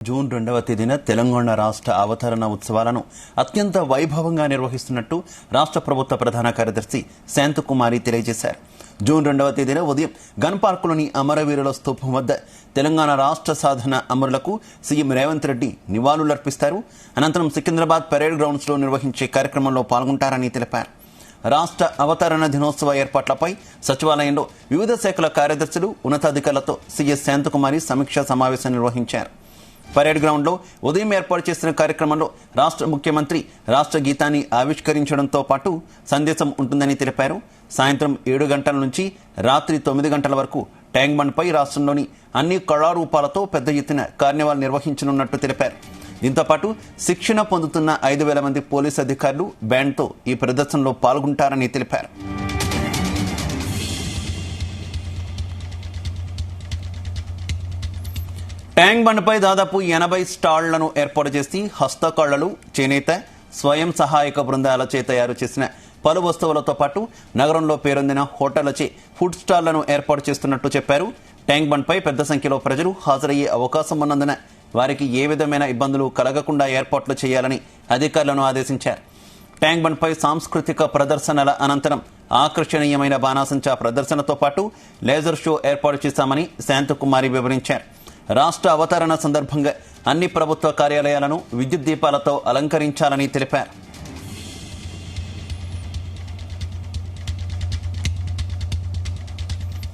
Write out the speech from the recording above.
June 2వ తేదీన తెలంగాణ రాష్ట్ర అవతరణ ఉత్సవాలను అత్యంత వైభవంగా నిర్వహిస్తున్నట్టు రాష్ట్ర ప్రభుత్వ ప్రధాన కార్యదర్శి శాంతకుమారి తెలియజేశారు. జూన్ 2వ తేదీన ఉదయం గన్ పార్కులోని అమరవీరుల స్తూపం వద్ద తెలంగాణ రాష్ట్ర సాధన అమరులకు సీఎం రేవంత్ రెడ్డి నివాళులర్పిస్తారు. అనంతరం సికింద్రాబాద్ పరేడ్ గ్రౌండ్స్ లో నిర్వహించే కార్యక్రమంలో పాల్గొంటారని తెలిపారు. రాష్ట్ర అవతరణ దినోత్సవ ఏర్పాట్లపై సచివాలయంలో వివిధ శాఖల కార్యదర్శులు ఉన్నతాధికారులతో సీఎస్ శాంతకుమారి సమీక్షా సమావేశం నిర్వహించారు. పరేడ్ గ్రౌండ్ లో ఉదయం ఏర్పాటు చేసిన కార్యక్రమంలో రాష్ట్ర ముఖ్యమంత్రి రాష్ట్ర గీతాన్ని ఆవిష్కరించడంతో పాటు సందేశం ఉంటుందని తెలిపారు. సాయంత్రం 7 గంటల నుంచి రాత్రి 9 గంటల వరకు ట్యాంక్ బండ్ పై రాష్ట్రంలోని అన్ని కళారూపాలతో పెద్ద ఎత్తున కార్నివాల్ నిర్వహించనున్నట్టు తెలిపారు. దీంతో పాటు శిక్షణ పొందుతున్న 5,000 మంది పోలీసు అధికారులు బ్యాండ్తో ఈ ప్రదర్శనలో పాల్గొంటారని తెలిపారు. ట్యాంక్ బండ్పై దాదాపు 80 స్టాళ్లను ఏర్పాటు చేసి హస్తకళలు, చేనేత, స్వయం సహాయక బృందాలచే తయారు చేసిన పలు వస్తువులతో పాటు నగరంలో పేరొందిన హోటళ్లచే ఫుడ్ స్టాళ్లను ఏర్పాటు చేస్తున్నట్టు చెప్పారు. ట్యాంక్ బండ్పై పెద్ద సంఖ్యలో ప్రజలు హాజరయ్యే అవకాశం ఉన్నందున వారికి ఏ విధమైన ఇబ్బందులు కలగకుండా ఏర్పాట్లు చేయాలని అధికారులను ఆదేశించారు. ట్యాంక్ బండ్పై సాంస్కృతిక ప్రదర్శనల అనంతరం ఆకర్షణీయమైన బాణాసంచా ప్రదర్శనతో పాటు లేజర్ షో ఏర్పాటు చేశామని శాంతకుమారి వివరించారు. రాష్ట్ర అవతరణ సందర్భంగా అన్ని ప్రభుత్వ కార్యాలయాలను విద్యుత్ దీపాలతో అలంకరించాలని తెలిపారు.